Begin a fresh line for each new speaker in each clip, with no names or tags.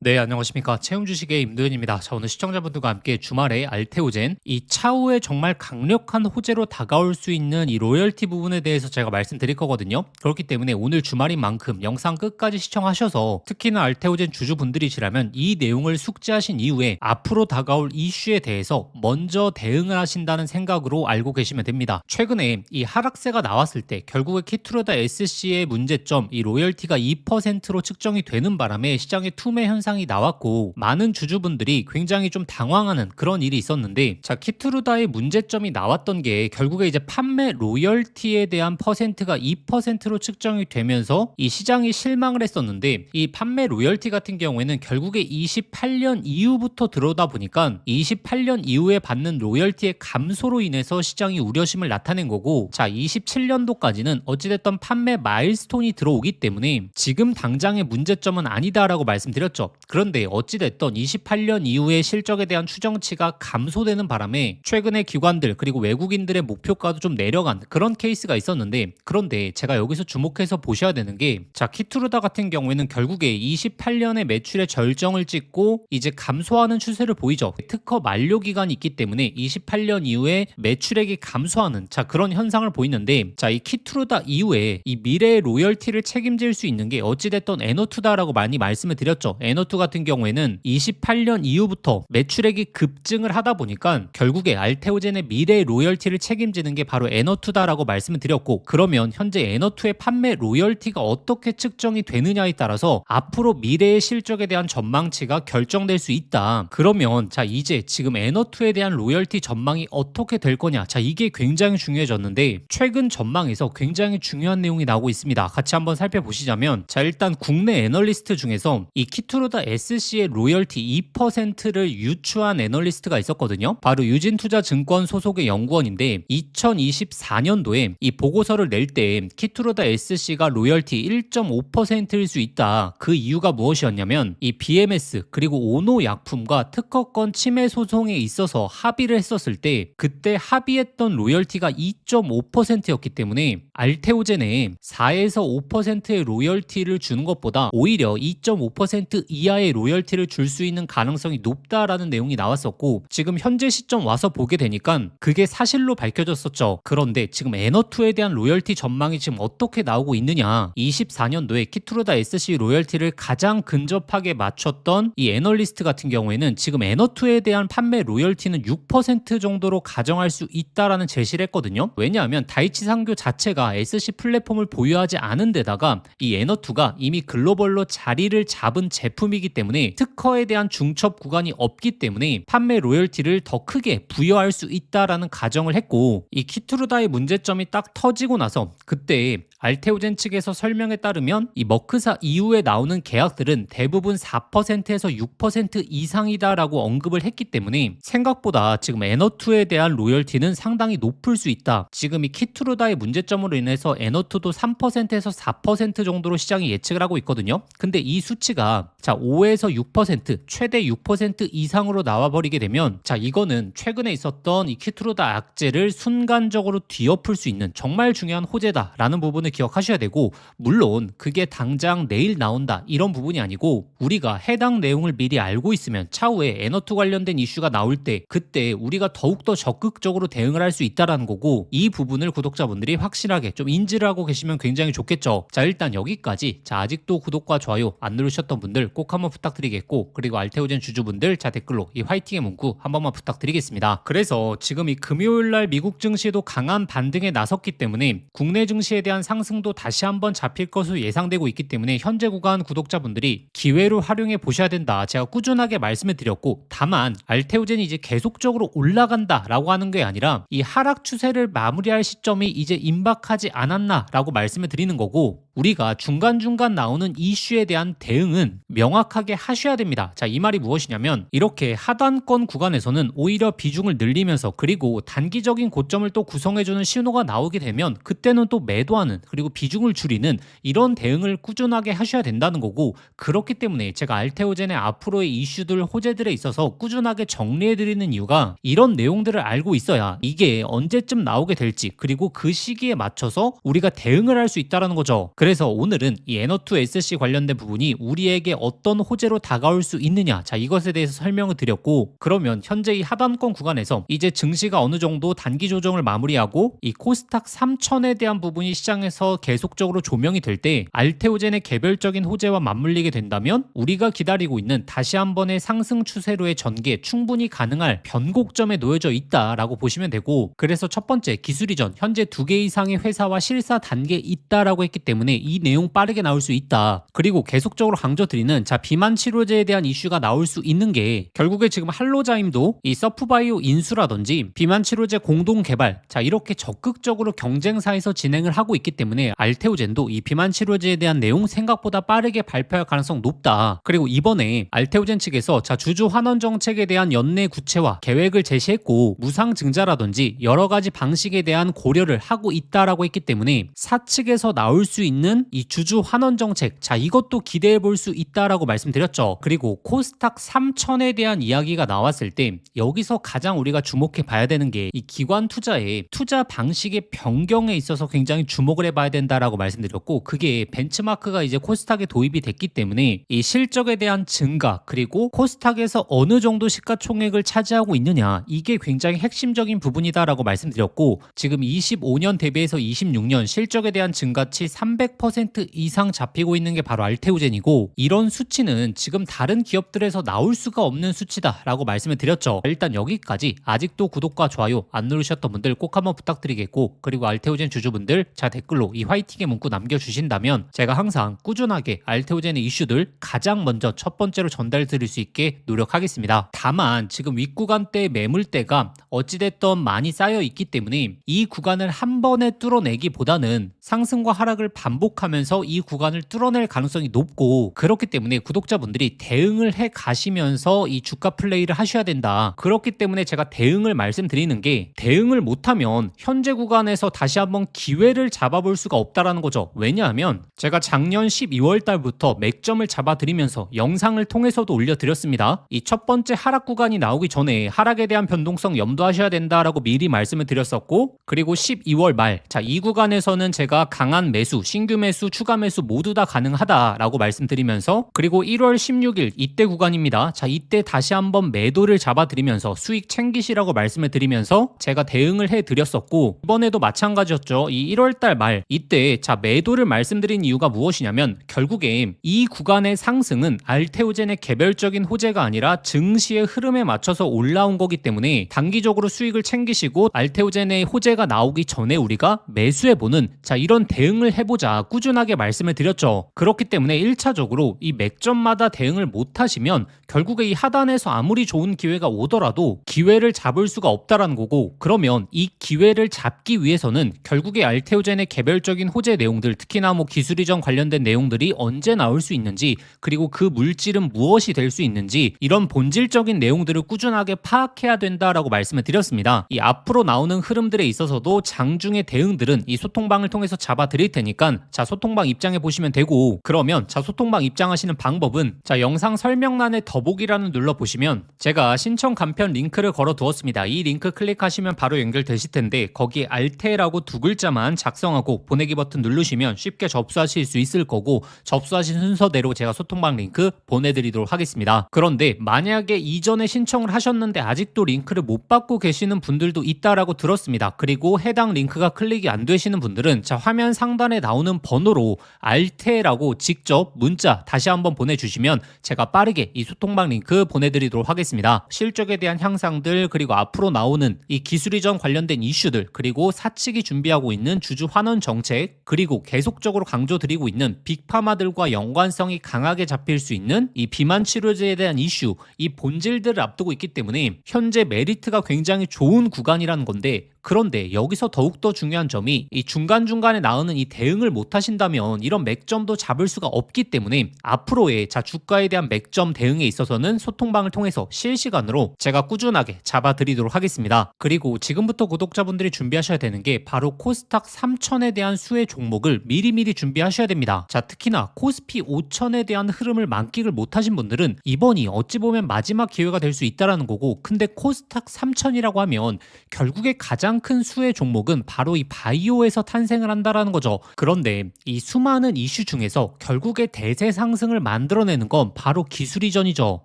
네, 안녕하십니까. 채움주식의 임도현입니다. 자, 오늘 시청자분들과 함께 주말에 알테오젠, 이 차후에 정말 강력한 호재로 다가올 수 있는 이 로열티 부분에 대해서 제가 말씀드릴 거거든요. 그렇기 때문에 오늘 주말인 만큼 영상 끝까지 시청하셔서 특히나 알테오젠 주주분들이시라면 이 내용을 숙지하신 이후에 앞으로 다가올 이슈에 대해서 먼저 대응을 하신다는 생각으로 알고 계시면 됩니다. 최근에 이 하락세가 나왔을 때 결국에 키트루다 SC의 문제점, 이 로열티가 2%로 측정이 되는 바람에 시장의 투매 현상이 나왔고 많은 주주분들이 굉장히 좀 당황하는 그런 일이 있었는데, 자, 키트루다의 문제점이 나왔던 게 결국에 이제 판매 로열티에 대한 퍼센트가 2%로 측정이 되면서 이 시장이 실망을 했었는데, 이 판매 로열티 같은 경우에는 결국에 28년 이후부터 들어오다 보니까 28년 이후에 받는 로열티의 감소로 인해서 시장이 우려심을 나타낸 거고, 자, 27년도까지는 어찌됐던 판매 마일스톤이 들어오기 때문에 지금 당장의 문제점은 아니다라고 말씀드렸죠. 그런데 어찌됐던 28년 이후의 실적에 대한 추정치가 감소되는 바람에 최근에 기관들 그리고 외국인들의 목표가도 좀 내려간 그런 케이스가 있었는데, 그런데 제가 여기서 주목해서 보셔야 되는 게, 자, 키투르다 같은 경우에는 결국에 28년의 매출의 절정을 찍고 이제 감소하는 추세를 보이죠. 특허 만료 기간이 있기 때문에 28년 이후에 매출액이 감소하는, 자, 그런 현상을 보이는데, 자, 이 키투르다 이후에 이 미래의 로열티를 책임질 수 있는 게 어찌됐던 에너투다라고 많이 말씀을 드렸죠. 에너투 같은 경우에는 28년 이후부터 매출액이 급증을 하다 보니까 결국에 알테오젠의 미래의 로열티를 책임지는 게 바로 에너투다라고 말씀을 드렸고, 그러면 현재 에너투의 판매 로열티가 어떻게 측정이 되느냐에 따라서 앞으로 미래의 실적에 대한 전망치가 결정될 수 있다. 그러면 자, 이제 지금 에너투에 대한 로열티 전망이 어떻게 될 거냐, 자, 이게 굉장히 중요해졌는데 최근 전망에서 굉장히 중요한 내용이 나오고 있습니다. 같이 한번 살펴보시자면, 자, 일단 국내 애널리스트 중에서 이 키투르다 SC의 로열티 2%를 유추한 애널리스트가 있었거든요. 바로 유진투자증권 소속의 연구원인데 2024년도에 이 보고서를 낼 때 키투르다 SC가 로열티 1.5%일 수 있다. 그 이유가 무엇이었냐면 이 BMS 그리고 오노 약품과 특허권 침해 소송에 있어서 합의를 했었을 때 그때 합의했던 로열티가 2.5%였기 때문에 알테오젠에 4에서 5%의 로열티를 주는 것보다 오히려 2.5% 이하의 로열티를 줄 수 있는 가능성이 높다라는 내용이 나왔었고, 지금 현재 시점 와서 보게 되니까 그게 사실로 밝혀졌었죠. 그런데 지금 에너투에 대한 로열티 전망이 지금 어떻게 나오고 있느냐, 24년도에 키투르다 SC 로열티를 가장 근접하게 맞췄던 이 애널리스트 같은 경우에는 지금 에너투에 대한 판매 로열티는 6% 정도로 가정할 수 있다라는 제시를 했거든요. 왜냐하면 다이치 상교 자체가 SC 플랫폼을 보유하지 않은 데다가 이 에너투가 이미 글로벌로 자리를 잡은 제품이기 때문에 특허에 대한 중첩 구간이 없기 때문에 판매 로열티를 더 크게 부여할 수 있다라는 가정을 했고, 이 키투르다의 문제점이 딱 터지고 나서 그때 알테오젠 측에서 설명에 따르면 이 머크사 이후에 나오는 계약들은 대부분 4%에서 6% 이상이다라고 언급을 했기 때문에 생각보다 지금 에너투에 대한 로열티는 상당히 높을 수 있다. 지금 이 키투르다의 문제점으로 인해서 에너투도 3%에서 4% 정도로 시장이 예측을 하고 있거든요. 근데 이 수치가 자 5에서 6% 최대 6% 이상으로 나와버리게 되면, 자, 이거는 최근에 있었던 이 키투르다 악재를 순간적으로 뒤엎을 수 있는 정말 중요한 호재다라는 부분을 기억하셔야 되고, 물론 그게 당장 내일 나온다 이런 부분이 아니고 우리가 해당 내용을 미리 알고 있으면 차후에 에너투 관련된 이슈가 나올 때 그때 우리가 더욱더 적극적으로 대응을 할 수 있다라는 거고, 이 부분을 구독자분들이 확실하게 좀 인지를 하고 계시면 굉장히 좋겠죠. 자, 일단 여기까지. 자, 아직도 구독과 좋아요 안 누르셨던 분들 꼭 한번 부탁드리겠고, 그리고 알테오젠 주주분들 자, 댓글로 이 화이팅의 문구 한 번만 부탁드리겠습니다. 그래서 지금 이 금요일날 미국 증시도 강한 반등에 나섰기 때문에 국내 증시에 대한 상승도 다시 한번 잡힐 것으로 예상되고 있기 때문에 현재 구간 구독자분들이 기회로 활용해 보셔야 된다. 제가 꾸준하게 말씀을 드렸고, 다만 알테오젠이 이제 계속적으로 올라간다라고 하는 게 아니라 이 하락 추세를 마무리할 시점이 이제 임박하지 않았나라고 말씀을 드리는 거고, 우리가 중간중간 나오는 이슈에 대한 대응은 명확하게 하셔야 됩니다. 자, 이 말이 무엇이냐면 이렇게 하단권 구간에서는 오히려 비중을 늘리면서 그리고 단기적인 고점을 또 구성해주는 신호가 나오게 되면 그때는 또 매도하는, 그리고 비중을 줄이는 이런 대응을 꾸준하게 하셔야 된다는 거고, 그렇기 때문에 제가 알테오젠의 앞으로의 이슈들, 호재들에 있어서 꾸준하게 정리해드리는 이유가 이런 내용들을 알고 있어야 이게 언제쯤 나오게 될지, 그리고 그 시기에 맞춰서 우리가 대응을 할 수 있다는 거죠. 그래서 오늘은 이 에너2 SC 관련된 부분이 우리에게 어떤 호재로 다가올 수 있느냐, 자 이것에 대해서 설명을 드렸고, 그러면 현재 이 하단권 구간에서 이제 증시가 어느 정도 단기 조정을 마무리하고 이 코스닥 3000에 대한 부분이 시장에서 계속적으로 조명이 될 때 알테오젠의 개별적인 호재와 맞물리게 된다면 우리가 기다리고 있는 다시 한 번의 상승 추세로의 전개 충분히 가능할 변곡점에 놓여져 있다라고 보시면 되고, 그래서 첫 번째 기술 이전 현재 2개 이상의 회사와 실사 단계에 있다라고 했기 때문에 이 내용 빠르게 나올 수 있다. 그리고 계속적으로 강조드리는 자 비만 치료제에 대한 이슈가 나올 수 있는 게 결국에 지금 할로자임도 이 서프바이오 인수라든지 비만 치료제 공동 개발, 자 이렇게 적극적으로 경쟁사에서 진행을 하고 있기 때문에 알테오젠도 이 비만 치료제에 대한 내용 생각보다 빠르게 발표할 가능성 높다. 그리고 이번에 알테오젠 측에서 자 주주 환원 정책에 대한 연내 구체화 계획을 제시했고, 무상 증자라든지 여러 가지 방식에 대한 고려를 하고 있다라고 했기 때문에 사측에서 나올 수 있는 이 주주 환원 정책, 자 이것도 기대해 볼 수 있다라고 말씀드렸죠. 그리고 코스닥 3000에 대한 이야기가 나왔을 때 여기서 가장 우리가 주목해 봐야 되는 게 이 기관 투자의 투자 방식의 변경에 있어서 굉장히 주목을 해봐야 된다라고 말씀드렸고, 그게 벤치마크가 이제 코스닥에 도입이 됐기 때문에 이 실적에 대한 증가, 그리고 코스닥에서 어느 정도 시가총액을 차지하고 있느냐, 이게 굉장히 핵심적인 부분이다라고 말씀드렸고, 지금 25년 대비해서 26년 실적에 대한 증가치 300% 이상 잡히고 있는 게 바로 알테오젠이고, 이런 수치는 지금 다른 기업들에서 나올 수가 없는 수치다라고 말씀을 드렸죠. 일단 여기까지 아직도 구독과 좋아요 안 누르셨던 분들 꼭 한번 부탁드리겠고, 그리고 알테오젠 주주분들 자 댓글로 이 화이팅의 문구 남겨주신다면 제가 항상 꾸준하게 알테오젠의 이슈들 가장 먼저 첫 번째로 전달드릴 수 있게 노력하겠습니다. 다만 지금 윗구간대 매물대가 어찌됐든 많이 쌓여 있기 때문에 이 구간을 한 번에 뚫어내기보다는 상승과 하락을 반복하면서 이 구간을 뚫어낼 가능성이 높고, 그렇기 때문에 구독자분들이 대응을 해 가시면서 이 주가 플레이를 하셔야 된다. 그렇기 때문에 제가 대응을 말씀드리는 게, 대응을 못하면 현재 구간에서 다시 한번 기회를 잡아볼 수가 없다라는 거죠. 왜냐하면 제가 작년 12월 달부터 맥점을 잡아드리면서 영상을 통해서도 올려드렸습니다. 이 첫 번째 하락 구간이 나오기 전에 하락에 대한 변동성 염두하셔야 된다라고 미리 말씀을 드렸었고, 그리고 12월 말 자 이 구간에서는 제가 강한 매수, 신규 매수, 추가 매수 모두 다 가능하다라고 말씀드리면서, 그리고 1월 16일 이때 구간입니다. 자 이때 다시 한번 매도를 잡아드리면서 수익 챙기시라고 말씀을 드리면서 제가 대응을 해드렸었고, 이번에도 마찬가지였죠. 이 1월달 말 이때 자 매도를 말씀드린 이유가 무엇이냐면, 결국에 이 구간의 상승은 알테오젠의 개별적인 호재가 아니라 증시의 흐름에 맞춰서 올라온 거기 때문에 단기적으로 수익을 챙기시고 알테오젠의 호재가 나오기 전에 우리가 매수해보는 자 이런 대응을 해보자 꾸준하게 말씀을 드렸죠. 그렇기 때문에 1차적으로 이 맥점마다 대응을 못하시면 결국에 이 하단에서 아무리 좋은 기회가 오더라도 기회를 잡을 수가 없다라는 거고, 그러면 이 기회를 잡기 위해서는 결국에 알테오젠의 개별적인 호재 내용들, 특히나 뭐 기술 이전 관련된 내용들이 언제 나올 수 있는지, 그리고 그 물질은 무엇이 될 수 있는지, 이런 본질적인 내용들을 꾸준하게 파악해야 된다라고 말씀을 드렸습니다. 이 앞으로 나오는 흐름들에 있어서도 장중의 대응들은 이 소통방을 통해서 잡아 드릴 테니까 자 소통방 입장해 보시면 되고, 그러면 자 소통방 입장하시는 방법은 자 영상 설명란에 더보기란을 눌러 보시면 제가 신청 간편 링크를 걸어 두었습니다. 이 링크 클릭하시면 바로 연결되실 텐데, 거기에 알테라고 두 글자만 작성하고 보내기 버튼 누르시면 쉽게 접수하실 수 있을 거고, 접수하신 순서대로 제가 소통방 링크 보내드리도록 하겠습니다. 그런데 만약에 이전에 신청을 하셨는데 아직도 링크를 못 받고 계시는 분들도 있다라고 들었습니다. 그리고 해당 링크가 클릭이 안 되시는 분들은 자 화면 상단에 나오는 번호로 알테라고 직접 문자 다시 한번 보내주시면 제가 빠르게 이 소통방 링크 보내드리도록 하겠습니다. 실적에 대한 향상들, 그리고 앞으로 나오는 이 기술 이전 관련된 이슈들, 그리고 사측이 준비하고 있는 주주 환원 정책, 그리고 계속적으로 강조드리고 있는 빅파마들과 연관성이 강하게 잡힐 수 있는 이 비만 치료제에 대한 이슈, 이 본질들을 앞두고 있기 때문에 현재 메리트가 굉장히 좋은 구간이라는 건데, 그런데 여기서 더욱더 중요한 점이 이 중간중간에 나오는 이 대응을 못하신다면 이런 맥점도 잡을 수가 없기 때문에 앞으로의 주가에 대한 맥점 대응에 있어서는 소통방을 통해서 실시간으로 제가 꾸준하게 잡아드리도록 하겠습니다. 그리고 지금부터 구독자분들이 준비하셔야 되는 게 바로 코스닥 3000에 대한 수혜 종목을 미리미리 준비하셔야 됩니다. 특히나 코스피 5000에 대한 흐름을 만끽을 못하신 분들은 이번이 어찌 보면 마지막 기회가 될 수 있다라는 거고, 근데 코스닥 3000이라고 하면 결국에 가장 큰 수혜 종목은 바로 이 바이오에서 탄생을 한다라는 거죠. 그런데 이 수많은 이슈 중에서 결국에 대세 상승을 만들어내는 건 바로 기술 이전이죠.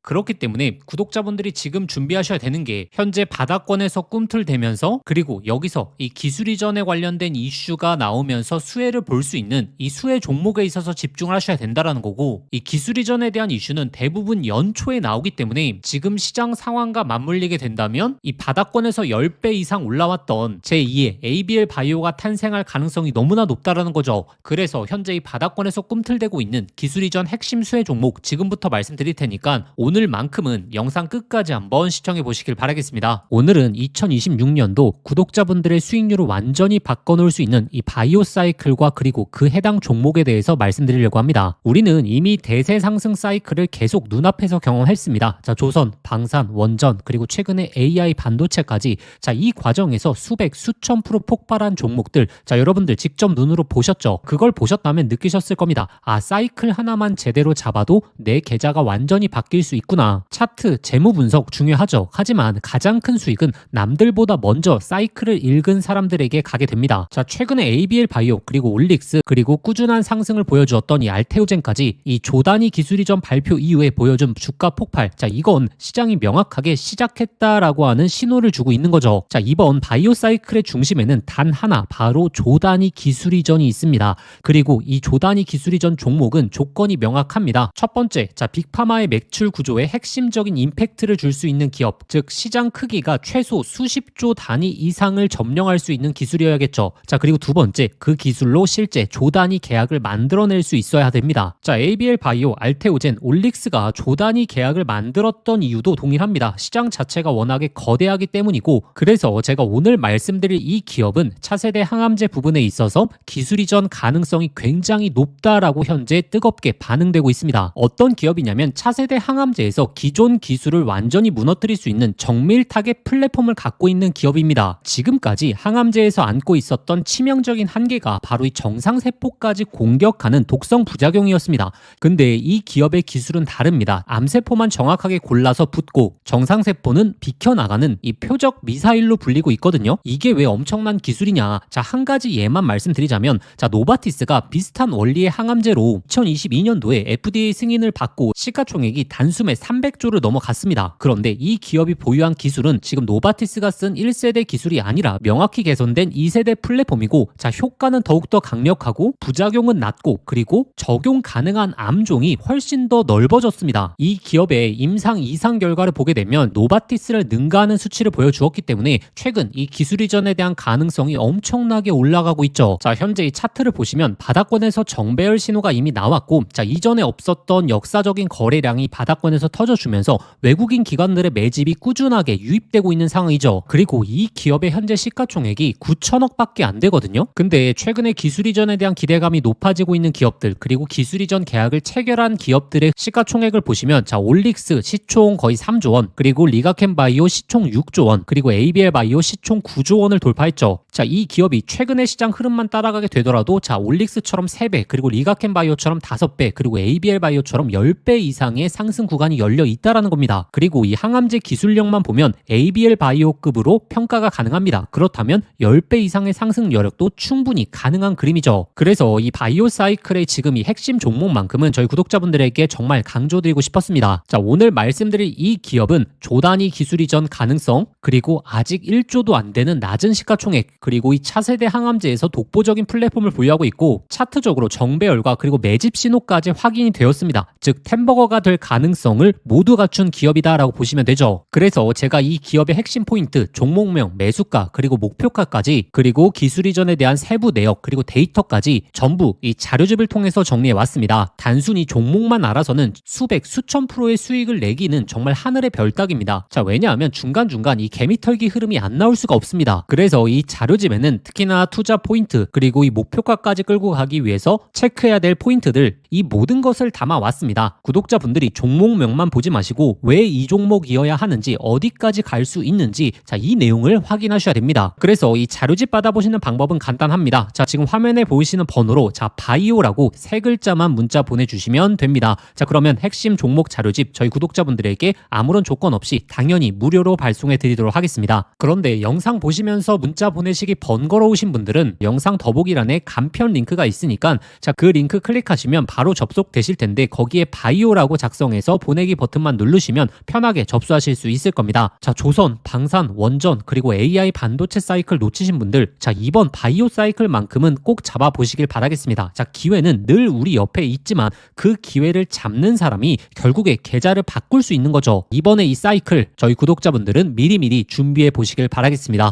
그렇기 때문에 구독자분들이 지금 준비하셔야 되는 게 현재 바닥권에서 꿈틀대면서, 그리고 여기서 이 기술 이전에 관련된 이슈가 나오면서 수혜를 볼 수 있는 이 수혜 종목에 있어서 집중을 하셔야 된다라는 거고, 이 기술 이전에 대한 이슈는 대부분 연초에 나오기 때문에 지금 시장 상황과 맞물리게 된다면 이 바닥권에서 10배 이상 올라왔던 제2의 ABL 바이오가 탄생할 가능성이 너무나 높다라는 거죠. 그래서 현재 이 바닥권에서 꿈틀대고 있는 기술 이전 핵심 수혜 종목 지금부터 말씀드릴 테니까 오늘만큼은 영상 끝까지 한번 시청해 보시길 바라겠습니다. 오늘은 2026년도 구독자분들의 수익률을 완전히 바꿔놓을 수 있는 이 바이오 사이클과 그리고 그 해당 종목에 대해서 말씀드리려고 합니다. 우리는 이미 대세 상승 사이클을 계속 눈앞에서 경험했습니다. 조선, 방산, 원전, 그리고 최근에 AI 반도체까지 이 과정에서 수백, 수천 프로 폭발한 종목들 여러분들 직접 눈으로 보셨죠? 그걸 보셨다면 느끼셨을 겁니다. 사이클 하나만 제대로 잡아도 내 계좌가 완전히 바뀔 수 있구나. 차트, 재무 분석 중요하죠. 하지만 가장 큰 수익은 남들보다 먼저 사이클을 읽은 사람들에게 가게 됩니다. 최근에 ABL 바이오, 그리고 올릭스, 그리고 꾸준한 상승을 보여주었던 이 알테오젠까지 이 조단위 기술 이전 발표 이후에 보여준 주가 폭발, 이건 시장이 명확하게 시작했다라고 하는 신호를 주고 있는 거죠. 이번 바이오 사이클의 중심에는 단 하나, 바로 조단위 기술 이전이 있습니다. 그리고 이 조단위 기술 이전 종목은 조건이 명확합니다. 첫 번째, 빅파마의 매출 구조에 핵심적인 임팩트를 줄 수 있는 기업, 즉 시장 크기가 최소 수십조 단위 이상을 점령할 수 있는 기술이어야겠죠. 그리고 두 번째, 그 기술로 실제 조단위 계약을 만들어낼 수 있어야 됩니다. ABL 바이오, 알테오젠, 올릭스가 조단위 계약을 만들었던 이유도 동일합니다. 시장 자체가 워낙에 거대하기 때문이고, 그래서 제가 오늘 말씀드릴 이 기업은 차세대 항암제 부분에 있어서 기술 이전 가능성이 굉장히 높다라고 현재 뜨겁게 반응되고 있습니다. 어떤 기업이냐면 차세대 항암제에서 기존 기술을 완전히 무너뜨릴 수 있는 정밀 타겟 플랫폼을 갖고 있는 기업입니다. 지금까지 항암제에서 안고 있었던 치명적인 한계가 바로 이 정상세포까지 공격하는 독성 부작용이었습니다. 근데 이 기업의 기술은 다릅니다. 암세포만 정확하게 골라서 붙고 정상세포는 비켜나가는 이 표적 미사일로 불리고 있거든요. 이게 왜 엄청난 기술이냐? 한 가지 예만 말씀드리자면 노바티스가 비슷한 원리의 항암제로 2022년도에 FDA 승인을 받고 시가총액이 단숨에 300조를 넘어갔습니다. 그런데 이 기업이 보유한 기술은 지금 노바티스가 쓴 1세대 기술이 아니라 명확히 개선된 2세대 플랫폼이고, 효과는 더욱더 강력하고 부작용은 낮고, 그리고 적용 가능한 암종이 훨씬 더 넓어졌습니다. 이 기업의 임상 이상 결과를 보게 되면 노바티스를 능가하는 수치를 보여주었기 때문에 최근 이 기술 이전에 대한 가능성이 엄청나게 올라가고 있죠. 현재 이 차트를 보시면 바닥권에서 정배열 신호가 이미 나왔고, 이전에 없었던 역사적인 거래량이 바닥권에서 터져주면서 외국인 기관들의 매집이 꾸준하게 유입되고 있는 상황이죠. 그리고 이 기업의 현재 시가총액이 9천억 밖에 안 되거든요. 근데 최근에 기술 이전에 대한 기대감이 높아지고 있는 기업들, 그리고 기술 이전 계약을 체결한 기업들의 시가총액을 보시면 올릭스 시총 거의 3조 원, 그리고 리가켄 바이오 시총 6조 원, 그리고 ABL 바이오 시총 9조 원을 돌파했죠. 이 기업이 최근의 시장 흐름만 따라가게 되더라도 올릭스처럼 3배, 그리고 리가켄 바이오처럼 5배, 그리고 ABL 바이오처럼 10배 이상의 상승 구간이 열려 있다라는 겁니다. 그리고 이 항암제 기술력만 보면 ABL 바이오급으로 평가가 가능합니다. 그렇다면 10배 이상의 상승 여력도 충분히 가능한 그림이죠. 그래서 이 바이오 사이클의 지금 이 핵심 종목만큼은 저희 구독자분들에게 정말 강조드리고 싶었습니다. 오늘 말씀드릴 이 기업은 조단위 기술 이전 가능성, 그리고 아직 1조도 안 되는 낮은 시가총액, 그리고 이 차세대 항암제에서 독보적인 플랫폼을 보유하고 있고, 차트적으로 정배열과 그리고 매집 신호까지 확인이 되었습니다. 즉 템버거가 될 가능성을 모두 갖춘 기업이다라고 보시면 되죠. 그래서 제가 이 기업의 핵심 포인트, 종목명, 매수가, 그리고 목표가까지, 그리고 기술 이전에 대한 세부 내역, 그리고 데이터까지 전부 이 자료집을 통해서 정리해 왔습니다. 단순히 종목만 알아서는 수백, 수천 프로의 수익을 내기는 정말 하늘의 별 따기입니다. 왜냐하면 중간중간 이 개미털기 흐름이 안 나올 수가 없습니다. 없습니다. 그래서 이 자료집에는 특히나 투자 포인트 그리고 이 목표가까지 끌고 가기 위해서 체크해야 될 포인트들 이 모든 것을 담아왔습니다. 구독자분들이 종목명만 보지 마시고 왜 이 종목이어야 하는지 어디까지 갈 수 있는지 자, 이 내용을 확인하셔야 됩니다. 그래서 이 자료집 받아보시는 방법은 간단합니다. 자, 지금 화면에 보이시는 번호로 자, 바이오라고 세 글자만 문자 보내주시면 됩니다. 자, 그러면 핵심 종목 자료집 저희 구독자분들에게 아무런 조건 없이 당연히 무료로 발송해 드리도록 하겠습니다. 그런데 영상 보시면서 문자 보내시기 번거로우신 분들은 영상 더보기란에 간편 링크가 있으니까 자, 그 링크 클릭하시면 바로 접속되실 텐데 거기에 바이오라고 작성해서 보내기 버튼만 누르시면 편하게 접수하실 수 있을 겁니다. 자, 조선, 방산, 원전 그리고 AI 반도체 사이클 놓치신 분들 자, 이번 바이오 사이클만큼은 꼭 잡아보시길 바라겠습니다. 자, 기회는 늘 우리 옆에 있지만 그 기회를 잡는 사람이 결국에 계좌를 바꿀 수 있는 거죠. 이번에 이 사이클 저희 구독자분들은 미리미리 준비해 보시길 바라겠습니다.